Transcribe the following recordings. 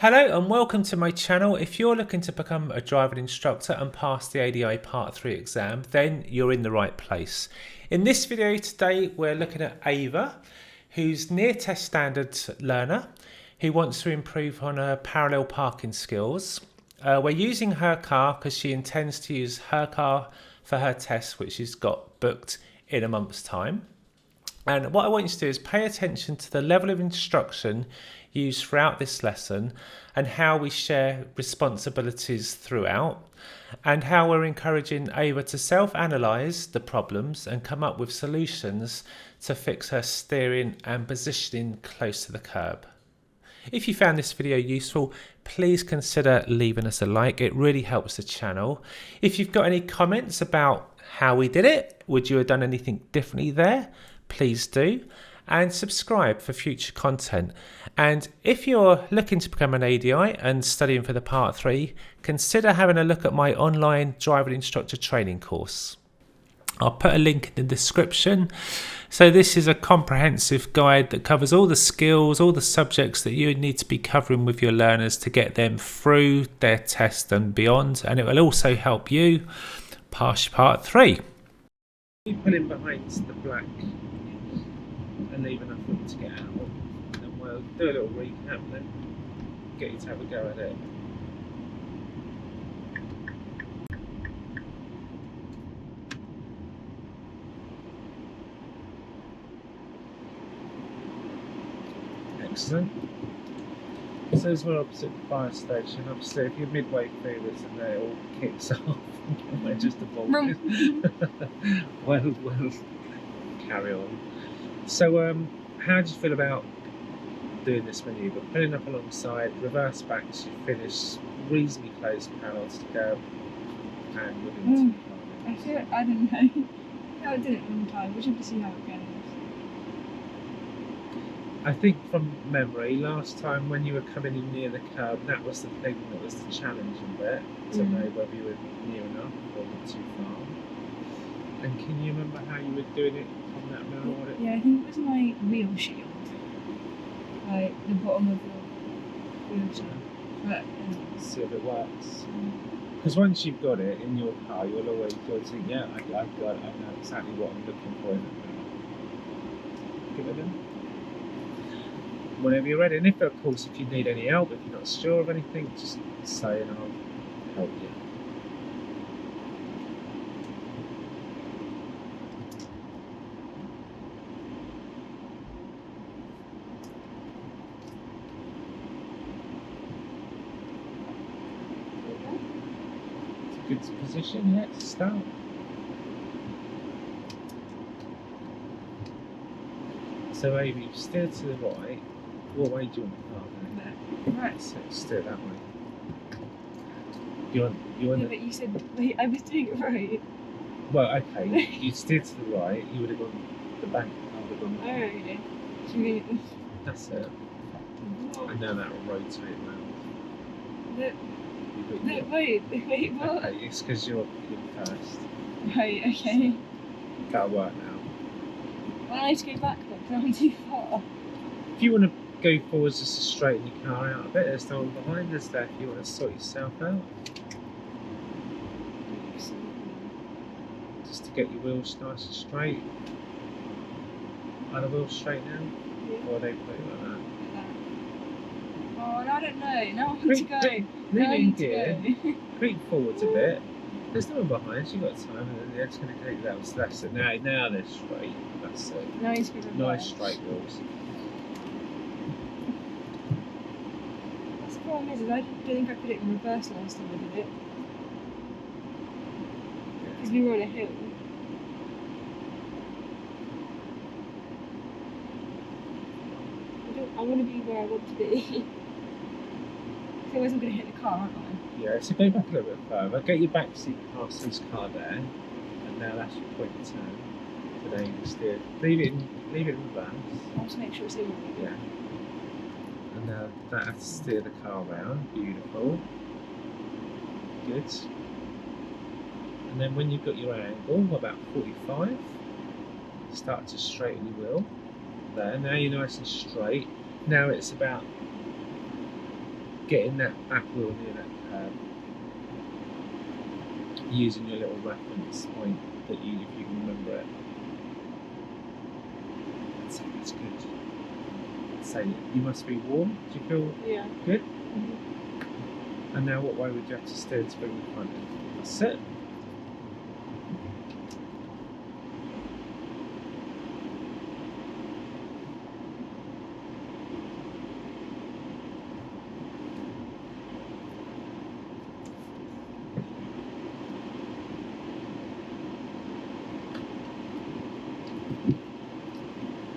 Hello and welcome to my channel. If you're looking to become a driving instructor and pass the ADI Part 3 exam, then you're in the right place. In this video today, we're looking at Ava, who's near test standard learner, who wants to improve on her parallel parking skills. We're using her car because she intends to use her car for her test, which she's got booked in a month's time. And what I want you to do is pay attention to the level of instruction used throughout this lesson and how we share responsibilities throughout, and how we're encouraging Ava to self-analyse the problems and come up with solutions to fix her steering and positioning close to the curb. If you found this video useful, please consider leaving us a like. It really helps the channel. If you've got any comments about how we did it, would you have done anything differently there? Please do, and subscribe for future content. And if you're looking to become an ADI and studying for the Part 3, consider having a look at my online driving instructor training course. I'll put a link in the description. So this is a comprehensive guide that covers all the skills, all the subjects that you need to be covering with your learners to get them through their test and beyond, and it will also help you pass your Part 3. You pull in behind the black and leave enough room to get out, and then we'll do a little recap and then get you to have a go at it. Excellent. So as we're opposite the fire station, obviously if you're midway through this and it all kicks off, we're just a ball. well, carry on. So how do you feel about doing this manoeuvre? Pulling up alongside, reverse back as you finish, reasonably close parallel to the curb, and within I feel, I don't know. I did it one time, we should have to see how it goes. I think from memory, last time when you were coming in near the curb, that was the thing that was the challenging bit, to know whether you were near enough or not too far. And can you remember how you were doing it on that mirror? Yeah, I think it was my wheel shield. Like the bottom of the wheel shield. But see if it works. Because once you've got it in your car, you'll always think, yeah, I've got it, I know exactly what I'm looking for in that mirror. Give it a go. Whenever you're ready, and if of course if you need any help, if you're not sure of anything, just say and I'll help you. It's a good position, yeah, to start. So maybe you steer to the right. What way do you want the car going? right. So steer that way. You want yeah, but you said wait, I was doing it right. Well, okay. You steered to the right, you would have gone the bank. I would have gone. Oh, okay. Do you mean that's it. And now that will rotate round. Wait, what? Okay, it's because you're first. Right, okay. That'll work now. Well, I need to go back then, because I'm too far. If you want to go forwards just to straighten your car out a bit, there's no one behind us there if you want to sort yourself out. Just to get your wheels nice and straight. Are the wheels straight now? Yeah. Or are they put like that? Oh, I don't know. Now I want to go. Leave it in gear. Creep forwards a bit. There's no one behind us, you've got time, and then it's going to take that. So that's it. Now they're straight. That's it. Now he's going to nice straight wheels. That's the problem is I don't think I put it in reverse last time I did it. Because we were on a hill. I want to be where I want to be. Otherwise I'm going to hit the car, aren't I? Yeah, so go back a little bit further. Get your back seat past this car there, and now that's your point of turn. So now you can steer. Leave it in reverse. I'll just make sure it's in. Yeah. And now that's steer the car around. Beautiful. Good. And then when you've got your angle about 45, start to straighten your wheel. There. Now you're nice and straight. Now it's about getting that back wheel near that curb, using your little reference point that if you can remember it. So that's good. So you must be warm. Do you feel good? Mm-hmm. And now what way would you have to steer to bring the front in? That's it.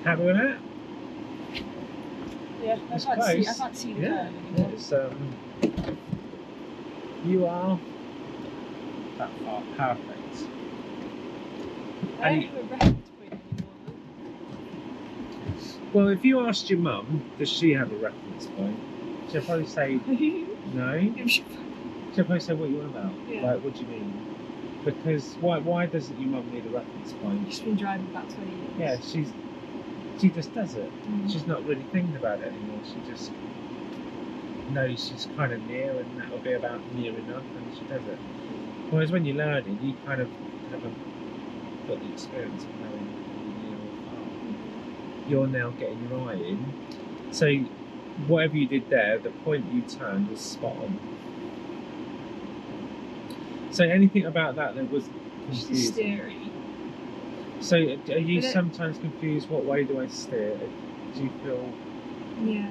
Happy with that? Yeah, I can't see the curve anymore. It's, you are that far. Perfect. I don't have a reference point anymore. Well, if you asked your mum, does she have a reference point? She'll probably say no. She'll probably say, what you want about? Yeah. Like, what do you mean? Because why doesn't your mum need a reference point? She's been driving about 20 years. Yeah, she just does it. She's not really thinking about it anymore. She just knows she's kind of near, and that'll be about near enough, and she does it. Whereas when you're learning, you kind of haven't got the experience of knowing near or far. You're now getting your eye in. So whatever you did there, the point you turned was spot on. So anything about that was confusing? She's steering. So are you sometimes confused? What way do I steer? Do you feel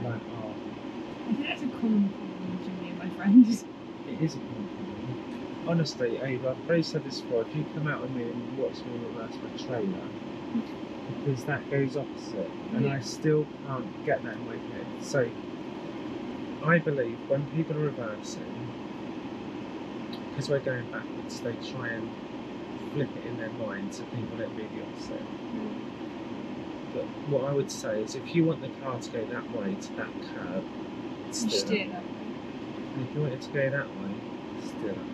like, I think that's a common problem between me and my friends. It is a common problem. Honestly, Ava, I've already said this before, if you come out with me and watch me reverse my trailer, because that goes opposite, and I still can't get that in my head. So I believe when people are reversing, because we're going backwards, they try and flip it in their mind to think, well, it'd be the opposite. But what I would say is, if you want the car to go that way to that curb, steer that way. And if you want it to go that way, steer that way.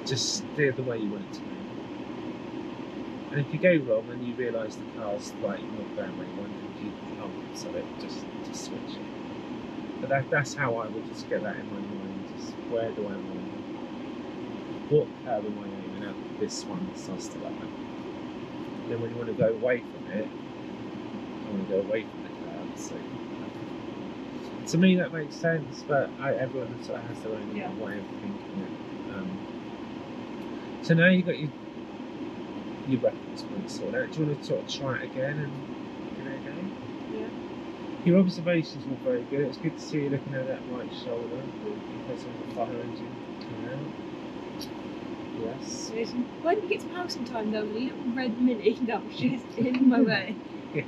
Just steer the way you want it to go. And if you go wrong and you realise the car's like not going where you want it, you can't so it just switch it. But that's how I would just get that in my mind. Just where do I want it? What curve am I aiming at? This one, so I'll still like that. Then when you want to go away from it, I want to go away from the curve. So to me that makes sense, but everyone sort of has their own way of thinking it. So now you've got your reference point sorted out. Do you want to sort of try it again and give it a go? Yeah. Your observations were very good. It's good to see you looking at that right shoulder in case of the fire engine coming out. Yes. When we get to Housing Time, there was a little red Mini that was just in my way. Yeah,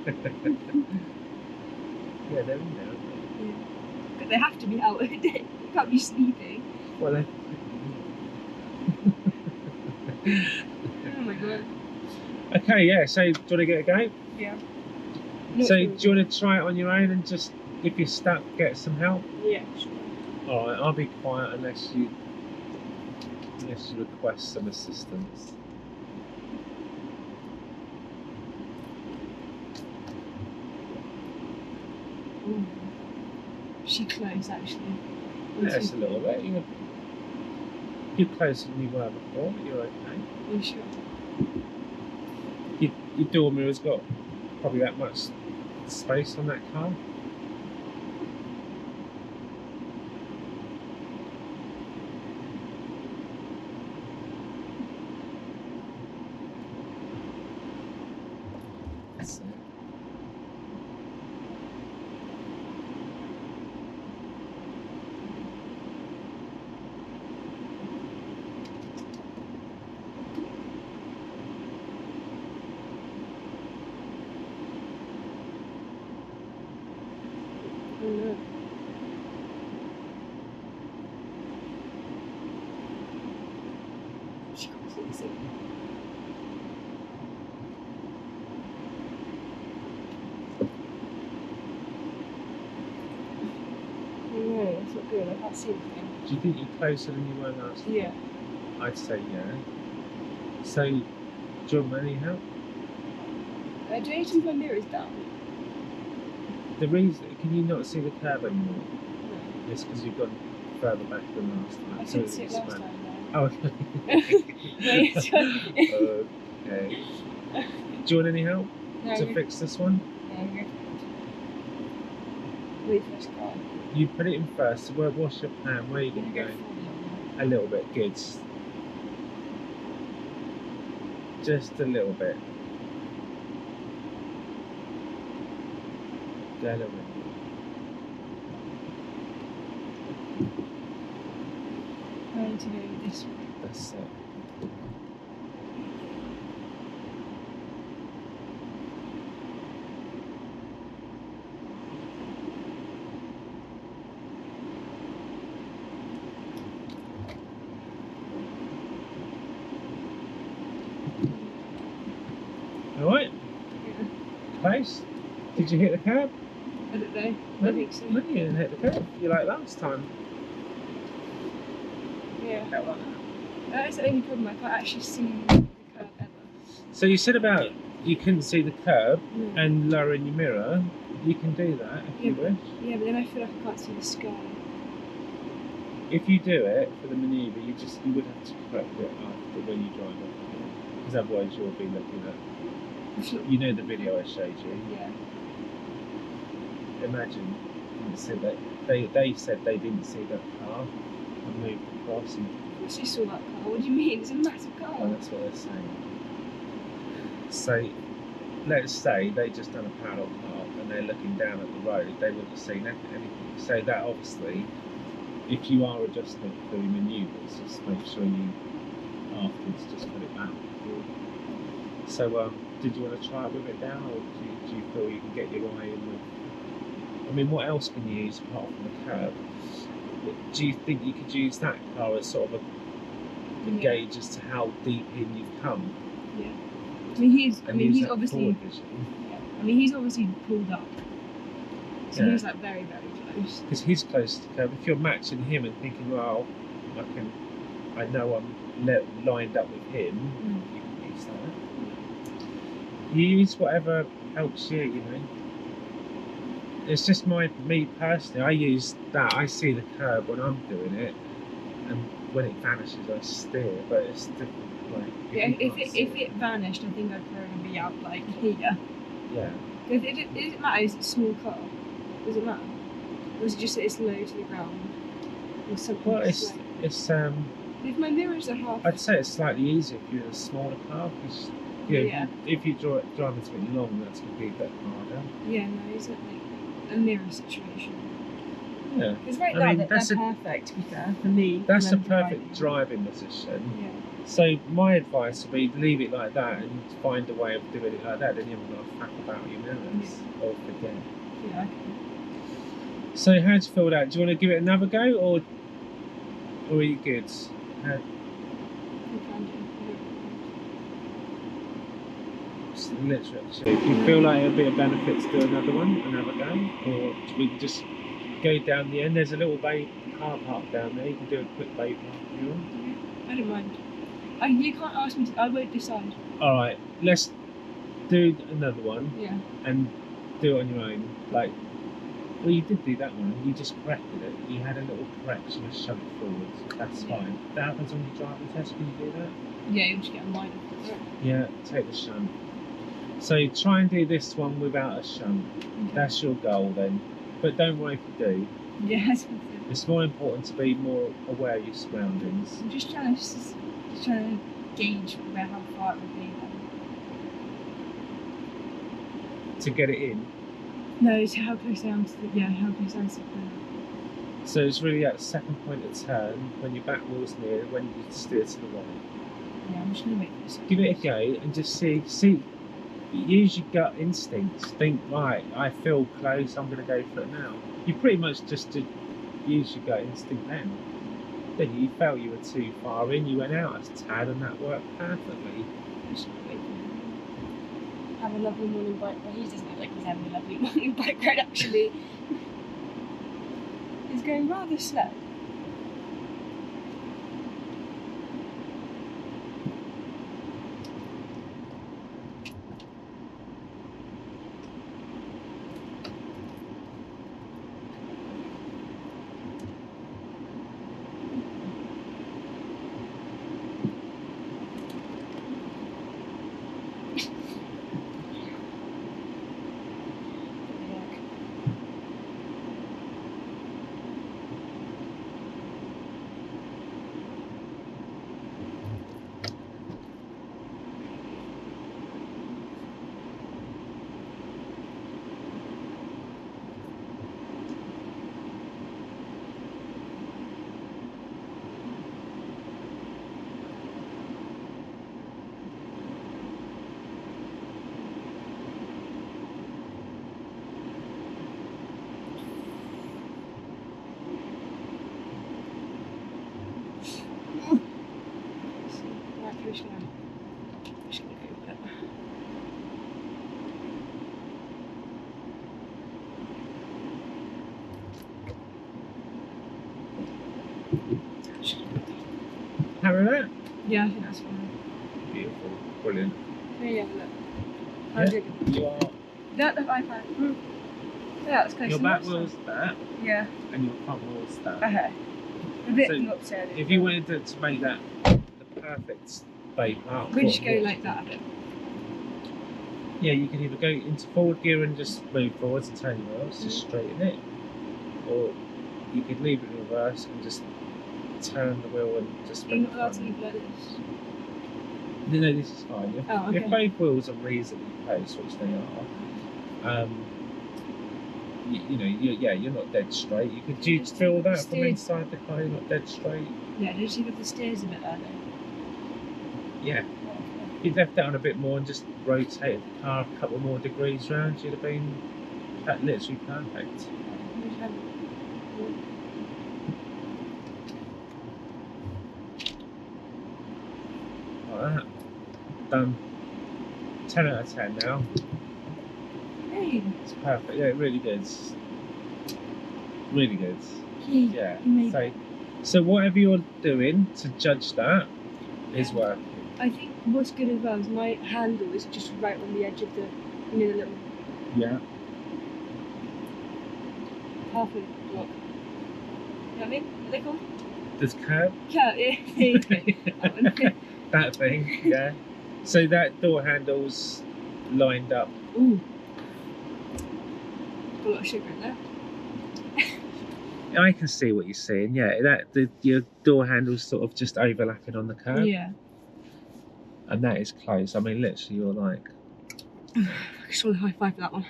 they're in there, aren't they? Yeah. But they have to be out. You can't be sleeping. Well, oh my god. Okay, yeah, so do you want to get a go? Yeah. So do you want to try it on your own and just, if you're stuck, get some help? Yeah, sure. Alright, I'll be quiet unless you request some assistance. Ooh. She close actually. Yes, a little bit. You're closer than you were before, but you're okay. Are you sure? Your door mirror's got probably that much space on that car. That's it. Oh no. She can't see the signal. Oh no, that's not good. I can't see anything. Do you think you're closer than you were last time? Yeah. I'd say yeah. So, do you want any help? Do you need to move my mirrors down? The reason, can you not see the curve anymore? No. It's because you've gone further back than last time. I So couldn't see it last time though. Oh, Wait, sorry. okay. Do you want any help to fix this one? No, go for it. Wait first, go on. You put it in first. So what's your plan? Where are you going to go? A little bit, good. Just a little bit. Go a little bit. Going to go this way. That's it. Alright. Yeah. Close. Did you hit the curb? I don't know. No, I think so. No, you didn't hit the curb. You like last time. Yeah. Like that. That is the only problem. I can't actually see the curb ever. So you said about you couldn't see the curb Mm. and lowering your mirror. You can do that if you wish. Yeah, but then I feel like I can't see the sky. If you do it for the manoeuvre, you would have to correct it after when you drive it, because otherwise you'll be looking at. You know the video I showed you. Yeah. Imagine you said that they said they didn't see that car and moved across. And, Of course you saw that car. What do you mean? It's a massive car. well, that's what they're saying. So let's say they just done a parallel path and they're looking down at the road, they wouldn't have seen anything. So that obviously, if you are adjusting for your manoeuvres, just make sure you afterwards just put it back. So did you want to try it with it down, or do you feel you can get your eye in with? I mean, what else can you use apart from the curb? Do you think you could use that car as sort of a gauge as to how deep in you've come? Yeah. I mean, he's obviously. I mean, he's obviously pulled up. So he's like very, very close. Because he's close to the curb. If you're matching him and thinking, well, I know I'm lined up with him, you can use that. You use whatever helps you, you know. It's just me personally, I use that. I see the curb when I'm doing it, and when it vanishes, I steer. But it's different. Like, if it vanished, I think I'd probably be out like here. Yeah. Does it matter? Is it a small car? Does it matter? Or is it just that it's low to the ground? Or something? Well, it's if my mirrors are half. I'd say it's slightly easier if you're in a smaller car, because if you drive a bit long, that's going to be a bit harder. Yeah, no, is it like a mirror situation? Yeah. Because right now they're perfect, to be fair, for me. That's a perfect driving position. Yeah. So my advice would be leave it like that and find a way of doing it like that. Then you haven't got to faff about your mirrors or forget. Yeah, okay. So how do you feel that? Do you want to give it another go, or are you good? Literally, if you feel like it'll be a benefit to do another go, or we can just go down the end. There's a little bay car park down there. You can do a quick bay park if you want. I don't mind. You can't ask me to. I won't decide. All right, let's do another one. Yeah. And do it on your own. Like, well, you did do that one. You just corrected it. You had a little correction and shoved it forward. That's fine. That happens on your driving test. Can you do that? Yeah, you just get a minor. Yeah, take the shunt. So try and do this one without a shunt. Okay. That's your goal then. But don't worry if you do. Yeah. It's more important to be more aware of your surroundings. I'm just trying to gauge how far it would be then. To get it in? No, it's how close I am to the, how close I am to the corner. So it's really at the second point of turn, when your back wheel's near, when you steer to the right. Yeah, I'm just going to wait for this. Give it a go and just see, use your gut instincts. Think, right, I feel close, I'm going to go for it now. You pretty much just use your gut instinct then. Then you felt you were too far in, you went out as tad, and that worked perfectly. Just wait for him. Have a lovely morning bike ride. He doesn't look like he's having a lovely morning bike ride actually. He's going rather slow. Happy with that? Yeah, I think that's fine. Beautiful. Brilliant. Yeah, look. Yeah, you are. That the iPad. Yeah, it's close. Your back wheel's that, Yeah. and your front wheel's that. Okay. A bit So, upstairs. if you wanted to make that the perfect spade part, we just go like that a bit. Yeah, you can either go into forward gear and just move forwards and turn your wheels, just straighten it, or you could leave it in reverse and just turn the wheel and just. You're not allowed to leave like this. No, this is fine. If, Oh, okay. if both wheels are reasonably close, which they are, you're not dead straight. Do you feel that from inside the car? You're not dead straight. Yeah, did you get the stairs a bit earlier? Yeah. If you'd left that on a bit more and just rotated the car a couple more degrees round, you'd have been literally perfect. Like that. Done. 10 out of 10 now. Hey. It's perfect. Yeah, really good. Really good. Yeah. So whatever you're doing to judge that is working. I think what's good as well is my handle is just right on the edge of the, the little. Yeah. Half a block. You know what I mean? What they called? This curve? Yeah, there you go. That thing, yeah. So that door handle's lined up. Ooh. Got a lot of sugar in there. I can see what you're saying, yeah. Your door handle's sort of just overlapping on the curb. Yeah. And that is close. I mean, literally, you're like. I just want to high five for that one.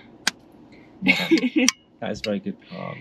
Yeah, that is very good park.